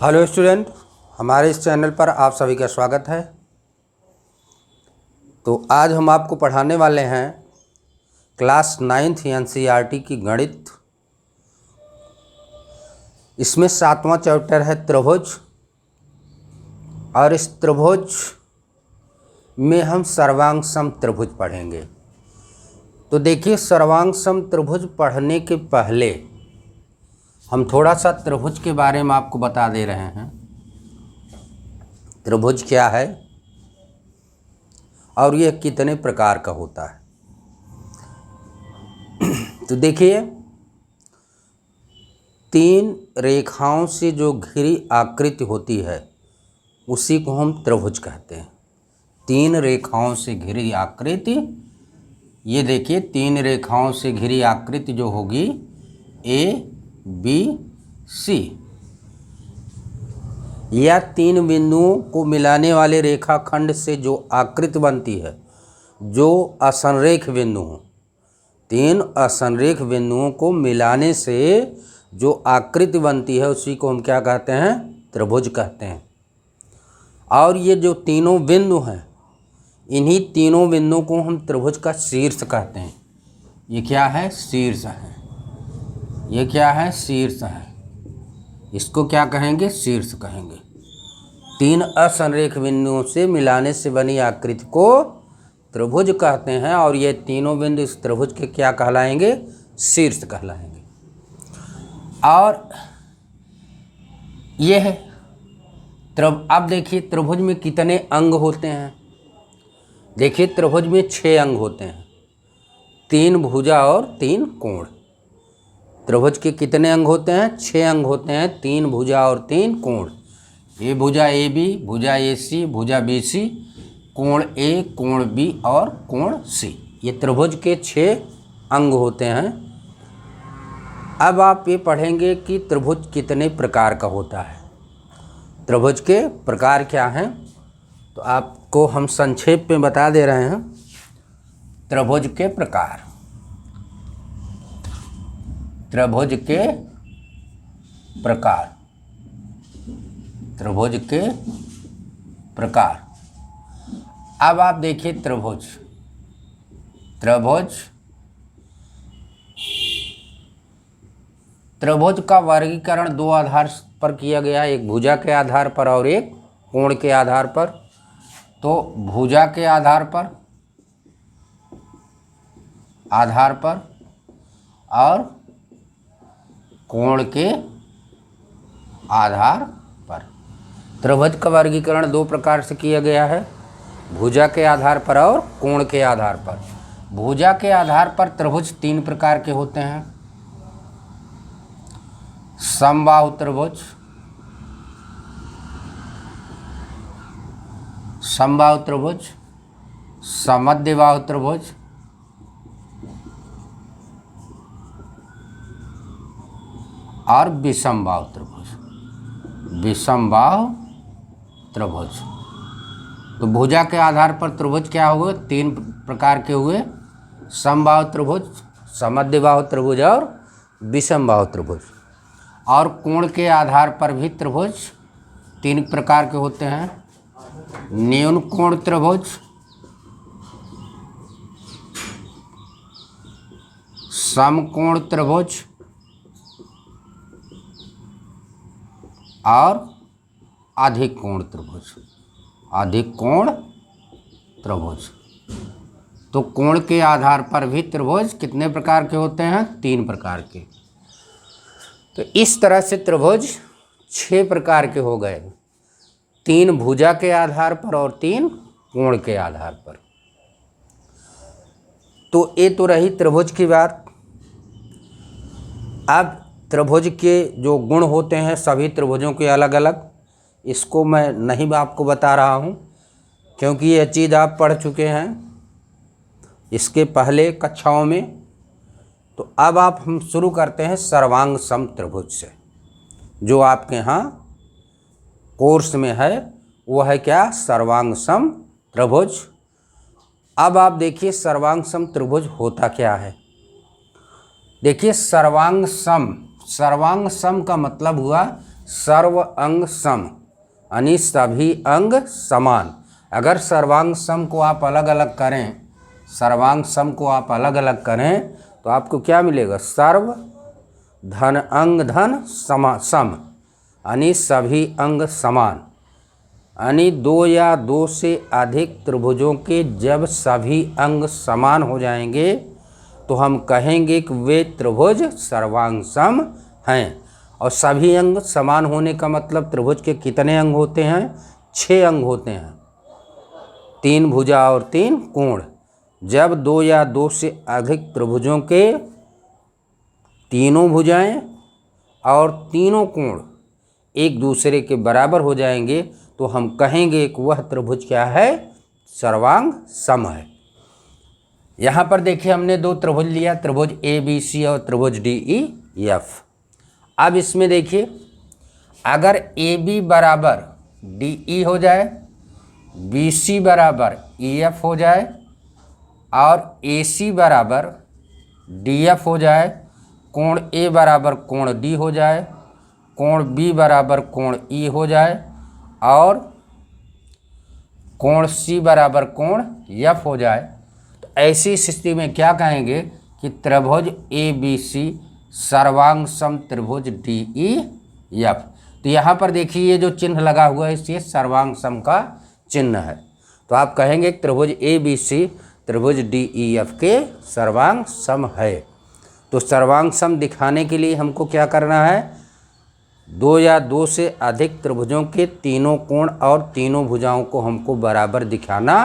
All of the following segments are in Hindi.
हेलो स्टूडेंट, हमारे इस चैनल पर आप सभी का स्वागत है। तो आज हम आपको पढ़ाने वाले हैं क्लास 9th एनसीईआरटी की गणित। इसमें 7वां चैप्टर है त्रिभुज, और इस त्रिभुज में हम सर्वांग सम त्रिभुज पढ़ेंगे। तो देखिए, सर्वांग सम त्रिभुज पढ़ने के पहले हम थोड़ा सा त्रिभुज के बारे में आपको बता दे रहे हैं। त्रिभुज क्या है और यह कितने प्रकार का होता है। तो देखिए, 3 रेखाओं से जो घिरी आकृति होती है उसी को हम त्रिभुज कहते हैं। 3 रेखाओं से घिरी आकृति, ये देखिए 3 रेखाओं से घिरी आकृति जो होगी ए बी सी, या 3 बिंदुओं को मिलाने वाले रेखाखंड से जो आकृति बनती है, जो असंरेख बिंदु हों, 3 असंरेख बिंदुओं को मिलाने से जो आकृति बनती है उसी को हम क्या कहते हैं? त्रिभुज कहते हैं। और ये जो तीनों बिंदु हैं, इन्हीं तीनों बिंदुओं को हम त्रिभुज का शीर्ष कहते हैं। ये क्या है? शीर्ष है। ये क्या है? शीर्ष है। इसको क्या कहेंगे? शीर्ष कहेंगे। 3 असंरेख बिंदुओं से मिलाने से बनी आकृति को त्रिभुज कहते हैं, और ये तीनों बिंदु इस त्रिभुज के क्या कहलाएंगे? शीर्ष कहलाएंगे। और यह है अब देखिए त्रिभुज में कितने अंग होते हैं। देखिए, त्रिभुज में 6 अंग होते हैं, 3 भुजा और 3 कोण। त्रिभुज के कितने अंग होते हैं? 6 अंग होते हैं, 3 भुजा और 3 कोण। ये भुजा ए बी, भुजा ए सी, भुजा बी सी, कोण ए, कोण बी और कोण सी। ये त्रिभुज के 6 अंग होते हैं। अब आप ये पढ़ेंगे कि त्रिभुज कितने प्रकार का होता है। त्रिभुज के प्रकार क्या हैं, तो आपको हम संक्षेप में बता दे रहे हैं। त्रिभुज के प्रकार, त्रिभुज के प्रकार, त्रिभुज के प्रकार। अब आप देखिए त्रिभुज, त्रिभुज का वर्गीकरण 2 आधार पर किया गया, एक भुजा के आधार पर और एक कोण के आधार पर। तो भुजा के आधार पर और कोण के आधार पर। त्रिभुज का वर्गीकरण 2 प्रकार से किया गया है, भुजा के आधार पर और कोण के आधार पर। भुजा के आधार पर त्रिभुज 3 प्रकार के होते हैं। समबाहु त्रिभुज, समद्विबाहु त्रिभुज और विषमबाहु त्रिभुज। तो भुजा के आधार पर त्रिभुज क्या हुए? 3 प्रकार के हुए, समबाहु त्रिभुज, समद्विबाहु त्रिभुज और विषमबाहु त्रिभुज। और कोण के आधार पर भी त्रिभुज 3 प्रकार के होते हैं, न्यून कोण त्रिभुज, समकोण त्रिभुज और अधिक कोण त्रिभुज। तो कोण के आधार पर भी त्रिभुज कितने प्रकार के होते हैं? 3 प्रकार के। तो इस तरह से त्रिभुज 6 प्रकार के हो गए, 3 भुजा के आधार पर और 3 कोण के आधार पर। तो ये तो रही त्रिभुज की बात। अब त्रिभुज के जो गुण होते हैं, सभी त्रिभुजों के अलग अलग, इसको मैं नहीं आपको बता रहा हूँ, क्योंकि यह चीज़ आप पढ़ चुके हैं इसके पहले कक्षाओं में। तो अब हम शुरू करते हैं सर्वांग सम त्रिभुज से, जो आपके यहाँ कोर्स में है। वो है क्या? सर्वांग सम त्रिभुज। अब आप देखिए सर्वांग सम त्रिभुज होता क्या है। देखिए, सर्वांग सम का मतलब हुआ सर्व अंग सम, यानी सभी अंग समान। अगर सर्वांग सम को आप अलग अलग करें, सर्वांग सम को आप अलग अलग करें तो आपको क्या मिलेगा? सर्व धन अंग धन सम, यानी सभी अंग समान। यानी दो या दो से अधिक त्रिभुजों के जब सभी अंग समान हो जाएंगे तो हम कहेंगे कि वे त्रिभुज सर्वांग सम हैं। और सभी अंग समान होने का मतलब त्रिभुज के कितने अंग होते हैं? 6 अंग होते हैं, 3 भुजा और 3 कोण। जब दो या दो से अधिक त्रिभुजों के तीनों भुजाएं और तीनों कोण एक दूसरे के बराबर हो जाएंगे तो हम कहेंगे कि वह त्रिभुज क्या है? सर्वांग सम है। यहाँ पर देखिए हमने 2 त्रिभुज लिया, त्रिभुज ABC और त्रिभुज DEF। अब इसमें देखिए अगर AB बराबर DE हो जाए, BC बराबर EF हो जाए और AC बराबर DF हो जाए, कोण A बराबर कोण D हो जाए, कोण B बराबर कोण E हो जाए और कोण C बराबर कोण F हो जाए, तो ऐसी स्थिति में क्या कहेंगे कि त्रिभुज ABC सर्वांग सम त्रिभुज DEF। तो यहाँ पर देखिए ये जो चिन्ह लगा हुआ है इससे सर्वांग सम का चिन्ह है। तो आप कहेंगे त्रिभुज ABC त्रिभुज DEF के सर्वांग सम है। तो सर्वांग सम दिखाने के लिए हमको क्या करना है? 2 या 2 से अधिक त्रिभुजों के तीनों कोण और तीनों भुजाओं को हमको बराबर दिखाना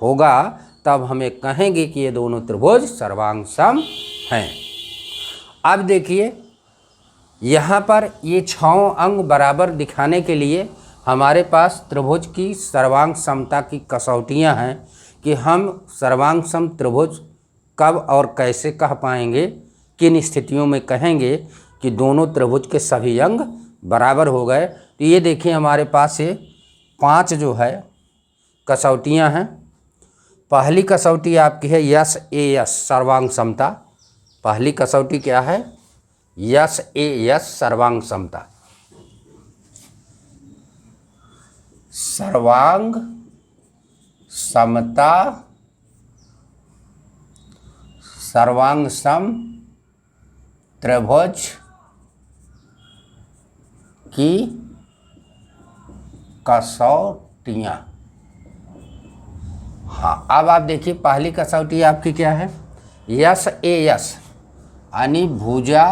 होगा, तब हमें कहेंगे कि ये दोनों त्रिभुज सर्वांग सम हैं। अब देखिए यहाँ पर ये 6 अंग बराबर दिखाने के लिए हमारे पास त्रिभुज की सर्वांग समता की कसौटियाँ हैं कि हम सर्वांग सम त्रिभुज कब और कैसे कह पाएंगे, किन स्थितियों में कहेंगे कि दोनों त्रिभुज के सभी अंग बराबर हो गए। तो ये देखिए हमारे पास ये 5 जो है कसौटियाँ हैं। पहली कसौटी आपकी है SAS सर्वांग समता। पहली कसौटी क्या है? SAS सर्वांग समता। सर्वांग समता, सर्वांग सम त्रिभुज की कसौटियाँ। हाँ, अब आप देखिए पहली कसौटी आपकी क्या है? SAS यानी भुजा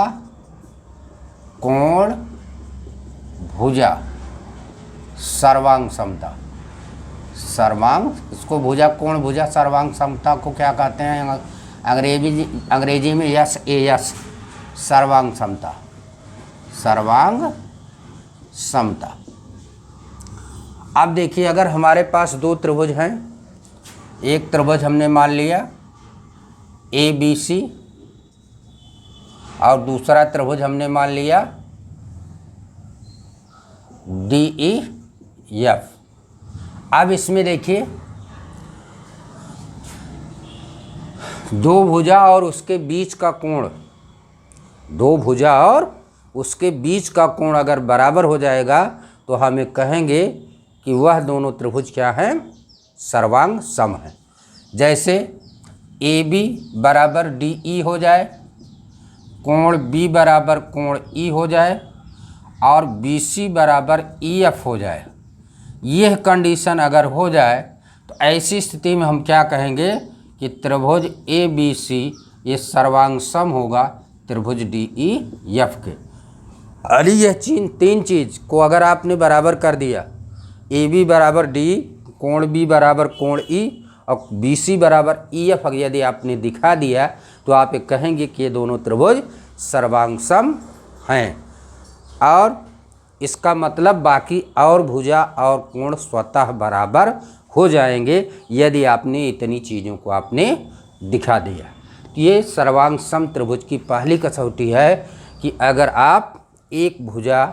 कोण भुजा सर्वांग समता। सर्वांग, इसको भुजा कोण भुजा सर्वांग समता को क्या कहते हैं अंग्रेजी में? SAS सर्वांग समता, सर्वांग समता। अब देखिए अगर हमारे पास 2 त्रिभुज हैं, एक त्रिभुज हमने मान लिया ABC और दूसरा त्रिभुज हमने मान लिया DEF। अब इसमें देखिए 2 भुजा और उसके बीच का कोण, 2 भुजा और उसके बीच का कोण अगर बराबर हो जाएगा तो हमें कहेंगे कि वह दोनों त्रिभुज क्या हैं? सर्वांग सम है। जैसे AB बराबर DE हो जाए, कोण B बराबर कोण E हो जाए और BC बराबर EF हो जाए। यह कंडीशन अगर हो जाए तो ऐसी स्थिति में हम क्या कहेंगे कि त्रिभुज ABC ये सर्वांग सम होगा त्रिभुज DEF के। अरे यह 3 चीज़ को अगर आपने बराबर कर दिया, AB बराबर D, कोण B बराबर कोण E और BC बराबर EF यदि आपने दिखा दिया तो आप ये कहेंगे कि ये दोनों त्रिभुज सर्वांग सम हैं। और इसका मतलब बाकी और भुजा और कोण स्वतः बराबर हो जाएंगे यदि आपने इतनी चीज़ों को आपने दिखा दिया। तो ये सर्वांग सम त्रिभुज की पहली कसौटी है कि अगर आप एक भुजा,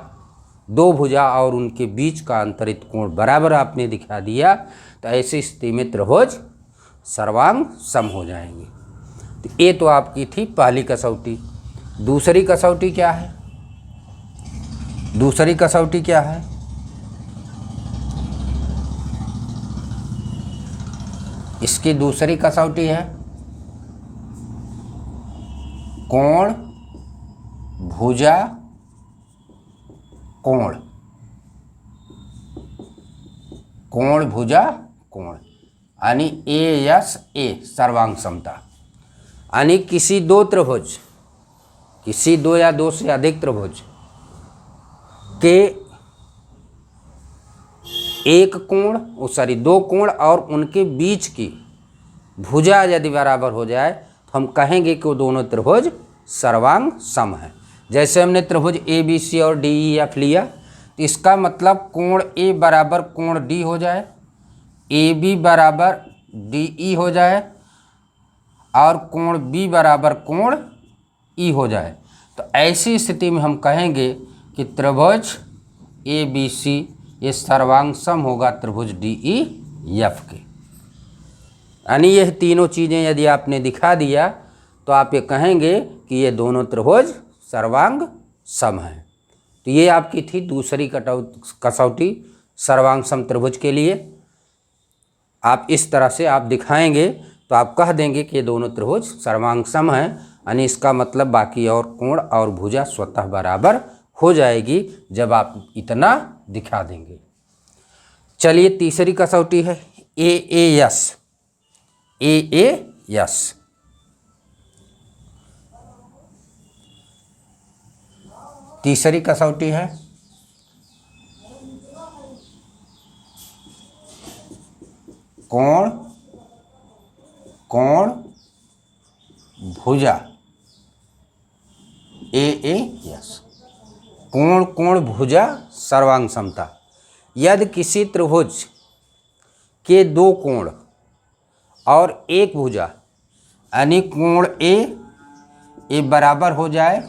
2 भुजा और उनके बीच का अंतरित कोण बराबर आपने दिखा दिया तो ऐसी स्थिति में त्रिभुज सर्वांग सम हो जाएंगे। तो ये तो आपकी थी पहली कसौटी। दूसरी कसौटी क्या है? दूसरी कसौटी क्या है? इसकी दूसरी कसौटी है कोण भुजा कोण, कोण भुजा कोण, यानी ए सर्वांग समता। यानी किसी दो त्रिभुज, किसी दो या दो से अधिक त्रिभुज के एक कोण, दो कोण और उनके बीच की भुजा यदि बराबर हो जाए तो हम कहेंगे कि वो दोनों त्रिभुज सर्वांग सम है। जैसे हमने त्रिभुज ए बी सी और डी ई एफ लिया, तो इसका मतलब कोण ए बराबर कोण डी हो जाए, ए बी बराबर डी ई हो जाए और कोण बी बराबर कोण ई हो जाए। तो ऐसी स्थिति में हम कहेंगे कि त्रिभुज ए बी सी ये सर्वांग सम होगा त्रिभुज डी ई एफ के। यानी यह तीनों चीज़ें यदि आपने दिखा दिया तो आप ये कहेंगे कि ये दोनों त्रिभुज सर्वांग सम हैं। तो ये आपकी थी दूसरी कसौटी सर्वांग सम त्रिभुज के लिए। आप इस तरह से आप दिखाएंगे तो आप कह देंगे कि ये दोनों त्रिभुज सर्वांग सम हैं, यानी इसका मतलब बाकी और कोण और भुजा स्वतः बराबर हो जाएगी जब आप इतना दिखा देंगे। चलिए तीसरी कसौटी है ए एस। तीसरी कसौटी है कोण भुजा एस, कोण भुजा सर्वांग समता। यदि किसी त्रिभुज के दो कोण और एक भुजा, यानी कोण ए बराबर हो जाए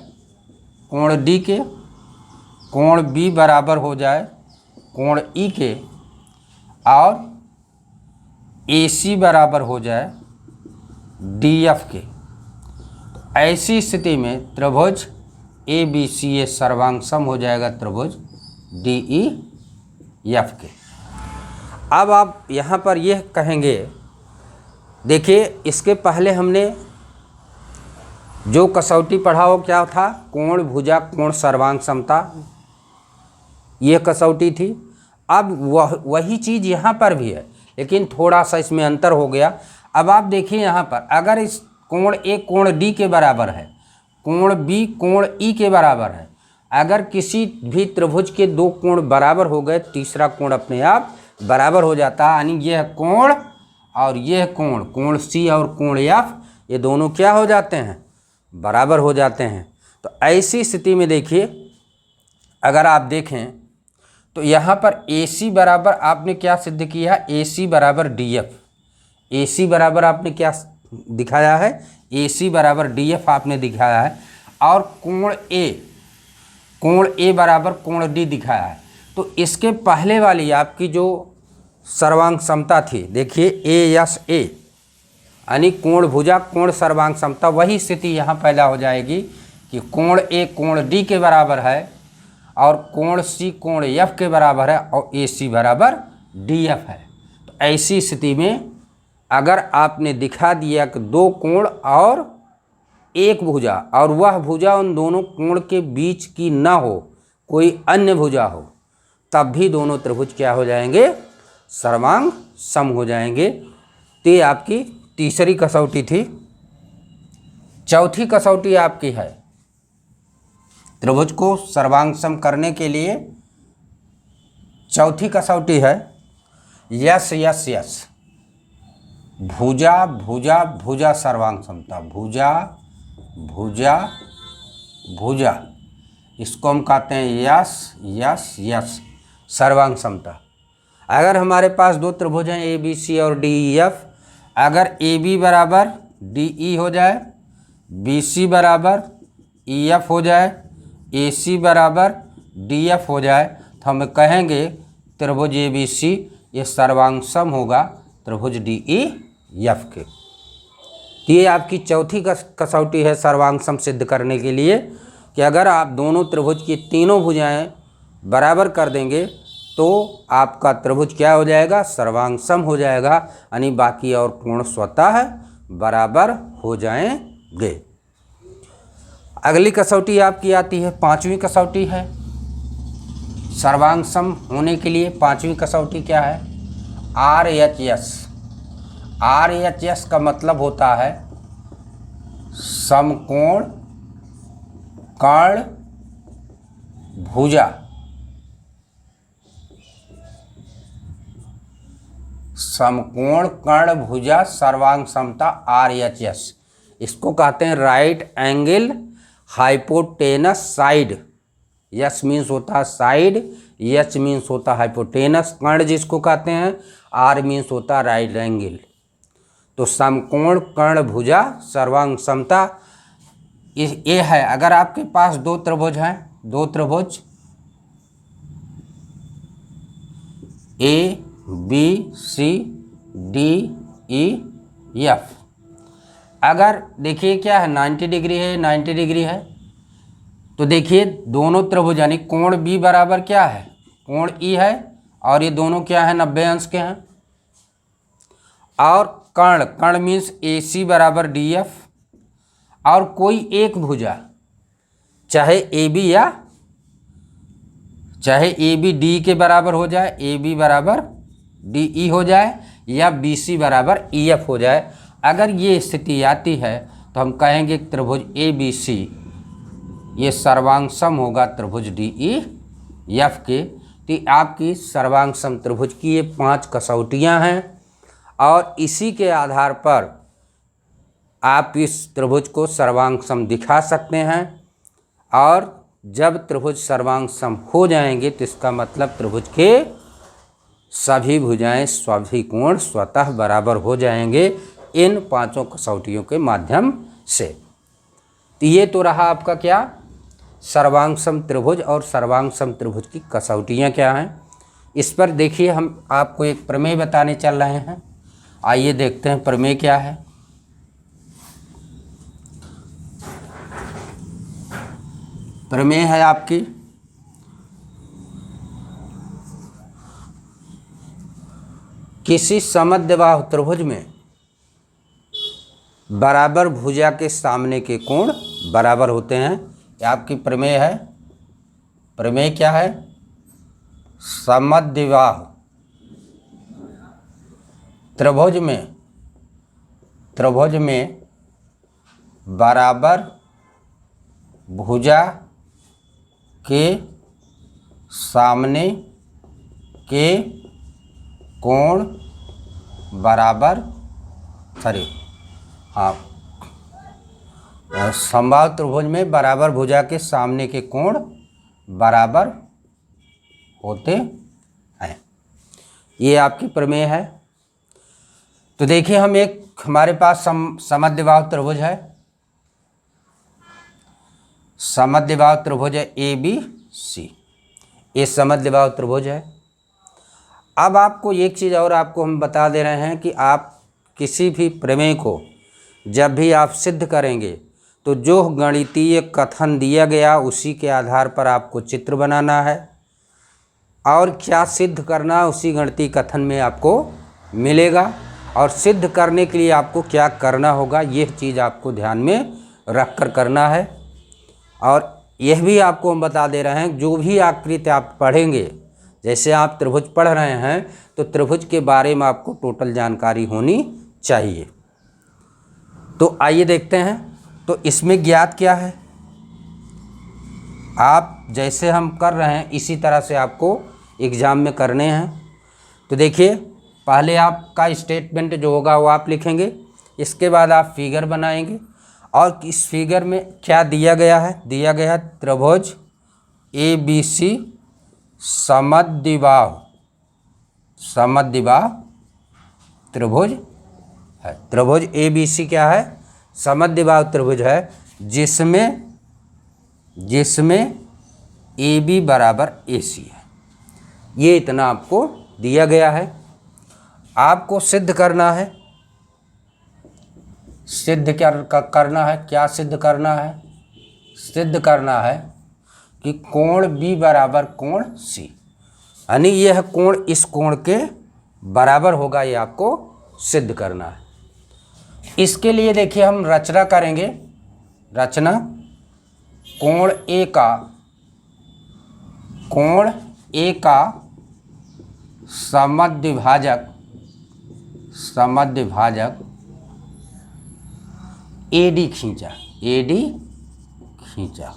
कोण डी के, कोण बी बराबर हो जाए कोण ई के और ए सी बराबर हो जाए डी एफ के, तो ऐसी स्थिति में त्रिभुज ए बी सी ये सर्वांग सम हो जाएगा त्रिभुज डी ई एफ के। अब आप यहाँ पर यह कहेंगे, देखिए इसके पहले हमने जो कसौटी पढ़ा हो क्या था, कोण भुजा कोण सर्वांग समता, ये कसौटी थी। अब वही चीज़ यहाँ पर भी है, लेकिन थोड़ा सा इसमें अंतर हो गया। अब आप देखिए यहाँ पर अगर इस कोण ए कोण डी के बराबर है, कोण बी कोण ई के बराबर है, अगर किसी भी त्रिभुज के दो कोण बराबर हो गए, तीसरा कोण अपने आप बराबर हो जाता है। यानी यह कोण और यह कोण सी और कोण एफ ये दोनों क्या हो जाते हैं, बराबर हो जाते हैं। तो ऐसी स्थिति में देखिए अगर आप देखें तो यहाँ पर ए सी बराबर आपने क्या सिद्ध किया, ए सी बराबर डी एफ। ए सी बराबर आपने क्या दिखाया है, ए सी बराबर डी एफ आपने दिखाया है, और कोण ए बराबर कोण डी दिखाया है। तो इसके पहले वाली आपकी जो सर्वांग समता थी, देखिए ए एस ए यानी कोण भुजा कोण सर्वांग समता, वही स्थिति यहाँ पैदा हो जाएगी कि कोण ए कोण डी के बराबर है और कोण सी कोण एफ के बराबर है और ए सी बराबर डी एफ है। तो ऐसी स्थिति में अगर आपने दिखा दिया कि दो कोण और एक भुजा और वह भुजा उन दोनों कोण के बीच की ना हो, कोई अन्य भुजा हो, तब भी दोनों त्रिभुज क्या हो जाएंगे, सर्वांग सम हो जाएंगे। तो ये आपकी तीसरी कसौटी थी। चौथी कसौटी आपकी है त्रिभुज को सर्वांग सम करने के लिए, चौथी कसौटी है यस यस यस, भुजा भुजा भुजा सर्वांग समता, भुजा भुजा भुजा, इसको हम कहते हैं यस यस यस सर्वांग समता। अगर हमारे पास दो त्रिभुज हैं ए बी सी और डी ई एफ, अगर ए बी बराबर डी ई हो जाए, बी सी बराबर ई एफ हो जाए, ए सी बराबर डी एफ हो जाए, तो हम कहेंगे त्रिभुज ए बी सी ये सर्वांग सम होगा त्रिभुज डी ई एफ के। ये आपकी चौथी कसौटी है सर्वांग सम सिद्ध करने के लिए कि अगर आप दोनों त्रिभुज की तीनों भुजाएं बराबर कर देंगे तो आपका त्रिभुज क्या हो जाएगा, सर्वांग सम हो जाएगा, यानी बाकी और कोण स्वतः बराबर हो जाएंगे। अगली कसौटी आपकी आती है, पांचवी कसौटी है। सर्वांग सम होने के लिए पांचवी कसौटी क्या है, RHS। RHS का मतलब होता है समकोण कर्ण भुजा। समकोण कर्ण भुजा सर्वांग समता RHS, इसको कहते हैं right angle hypotenuse side. Yes means होता है साइड, एच मीन्स होता है हाइपोटेनस, कर्ण जिसको कहते हैं, आर मीन्स होता है राइट एंगल। तो समकोण कर्ण भुजा सर्वांग समता ये है। अगर आपके पास दो त्रिभुज हैं, दो त्रिभुज ABC DEF, अगर देखिए क्या है 90 डिग्री है, 90 डिग्री है, तो देखिए दोनों त्रिभुज यानी कोण B बराबर क्या है, कोण E है, और ये दोनों क्या है 90 अंश के हैं। और कर्ण, कर्ण मीन्स AC बराबर DF, और कोई एक भुजा चाहे AB या चाहे AB D के बराबर हो जाए, AB बराबर DE हो जाए, या BC बराबर EF हो जाए। अगर ये स्थिति आती है तो हम कहेंगे त्रिभुज ABC ये सर्वांग सम होगा त्रिभुज DEF के। तो आपकी सर्वांग सम त्रिभुज की ये 5 कसौटियाँ हैं, और इसी के आधार पर आप इस त्रिभुज को सर्वांग सम दिखा सकते हैं। और जब त्रिभुज सर्वांग सम हो जाएंगे तो इसका मतलब त्रिभुज के सभी भुजाएं सभी कोण स्वतः बराबर हो जाएंगे इन 5 कसौटियों के माध्यम से। तो ये तो रहा आपका क्या, सर्वांग सम त्रिभुज, और सर्वांग सम त्रिभुज की कसौटियाँ क्या हैं। इस पर देखिए हम आपको एक प्रमेय बताने चल रहे हैं। आइए देखते हैं प्रमेय क्या है। प्रमेय है आपकी किसी समद्विबाहु त्रिभुज में बराबर भुजा के सामने के कोण बराबर होते हैं। ये आपकी प्रमेय है। प्रमेय क्या है, समद्विबाहु त्रिभुज में बराबर भुजा के सामने के कोण बराबर, समबाहु त्रिभुज में बराबर भुजा के सामने के कोण बराबर होते हैं। ये आपकी प्रमेय है। तो देखिए हम एक हमारे पास समद्विबाहु त्रिभुज है, समद्विबाहु त्रिभुज है ABC, ये समद्विबाहु त्रिभुज है। अब आपको एक चीज़ और आपको हम बता दे रहे हैं कि आप किसी भी प्रमेय को जब भी आप सिद्ध करेंगे तो जो गणितीय कथन दिया गया उसी के आधार पर आपको चित्र बनाना है, और क्या सिद्ध करना उसी गणितीय कथन में आपको मिलेगा, और सिद्ध करने के लिए आपको क्या करना होगा यह चीज़ आपको ध्यान में रख कर करना है। और यह भी आपको हम बता दे रहे हैं जो भी आकृति आप पढ़ेंगे, जैसे आप त्रिभुज पढ़ रहे हैं तो त्रिभुज के बारे में आपको टोटल जानकारी होनी चाहिए। तो आइए देखते हैं। तो इसमें ज्ञात क्या है, आप जैसे हम कर रहे हैं इसी तरह से आपको एग्ज़ाम में करने हैं। तो देखिए पहले आपका स्टेटमेंट जो होगा वो आप लिखेंगे, इसके बाद आप फिगर बनाएंगे, और इस फिगर में क्या दिया गया है, दिया गया त्रिभुज ABC समद्विबाहु त्रिभुज है। त्रिभुज ABC क्या है, समद्विबाहु त्रिभुज है, जिसमें AB बराबर AC है। ये इतना आपको दिया गया है। आपको सिद्ध करना है, सिद्ध क्या करना है, क्या सिद्ध करना है, सिद्ध करना है कि कोण बी बराबर कोण सी, यानी यह कोण इस कोण के बराबर होगा, ये आपको सिद्ध करना है। इसके लिए देखिए हम रचना करेंगे। रचना, कोण ए का समद्विभाजक AD खींचा।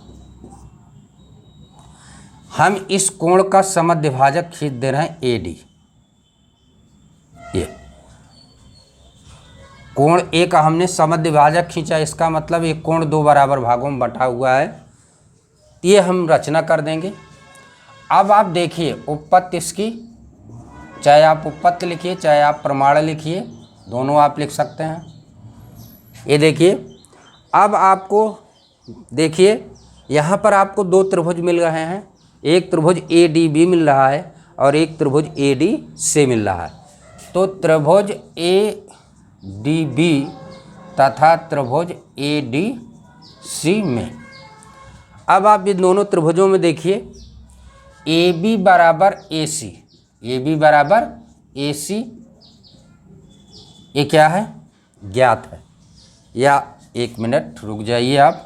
हम इस कोण का समद्विभाजक खींच दे रहे हैं AD। ये कोण ए का हमने समद्विभाजक खींचा, इसका मतलब ये कोण दो बराबर भागों में बंटा हुआ है। ये हम रचना कर देंगे। अब आप देखिए उपपत्ति इसकी, चाहे आप उपपत्ति लिखिए चाहे आप प्रमाण लिखिए, दोनों आप लिख सकते हैं। ये देखिए, अब आपको देखिए यहाँ पर आपको दो त्रिभुज मिल रहे हैं, एक त्रिभुज ADB मिल रहा है और एक त्रिभुज ADC मिल रहा है। तो त्रिभुज ADB तथा त्रिभुज ADC में अब आप ये दोनों त्रिभुजों में देखिए AB बराबर AC, ये क्या है, ज्ञात है। या एक मिनट रुक जाइए आप,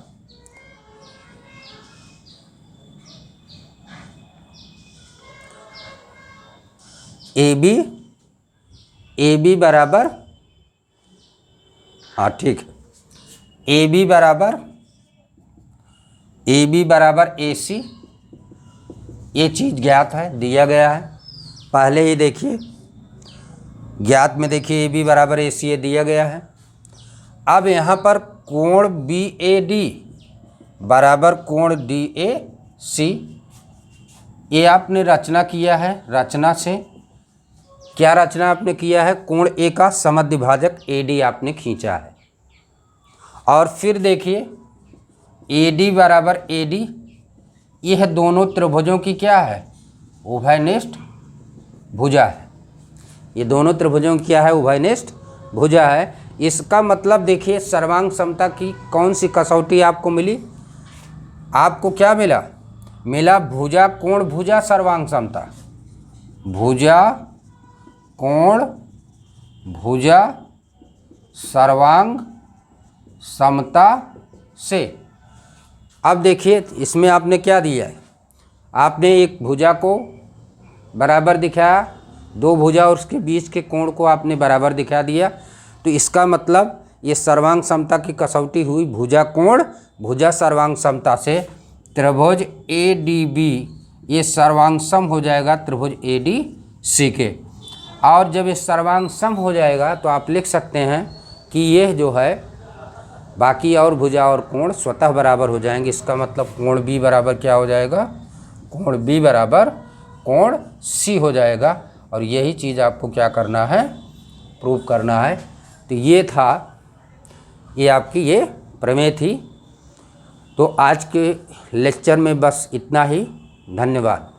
AB बराबर, हाँ ठीक है, AB बराबर AC, ये चीज़ ज्ञात है, दिया गया है। पहले ही देखिए ज्ञात में देखिए AB बराबर AC ये दिया गया है। अब यहाँ पर कोण BAD बराबर कोण DAC, ये आपने रचना किया है। रचना से क्या रचना आपने किया है, कोण ए का समद्विभाजक AD आपने खींचा है। और फिर देखिए AD बराबर AD, यह दोनों त्रिभुजों की क्या है, उभयनिष्ठ भुजा है। ये दोनों त्रिभुजों की क्या है, उभयनिष्ठ भुजा है। इसका मतलब देखिए सर्वांग समता की कौन सी कसौटी आपको मिली, आपको क्या मिला भुजा कोण भुजा सर्वांग समता, भुजा कोण भुजा सर्वांग समता से। अब देखिए इसमें आपने क्या दिया है, आपने एक भुजा को बराबर दिखाया, दो भुजा और उसके बीच के कोण को आपने बराबर दिखा दिया। तो इसका मतलब ये सर्वांग समता की कसौटी हुई भुजा कोण भुजा सर्वांग समता से। त्रिभुज ADB ये सर्वांग सम हो जाएगा त्रिभुज ADC के। और जब ये सर्वांग सम हो जाएगा तो आप लिख सकते हैं कि यह जो है बाकी और भुजा और कोण स्वतः बराबर हो जाएंगे। इसका मतलब कोण B बराबर क्या हो जाएगा, कोण B बराबर कोण C हो जाएगा। और यही चीज़ आपको क्या करना है, प्रूव करना है। तो ये था, ये आपकी ये प्रमेय थी। तो आज के लेक्चर में बस इतना ही। धन्यवाद।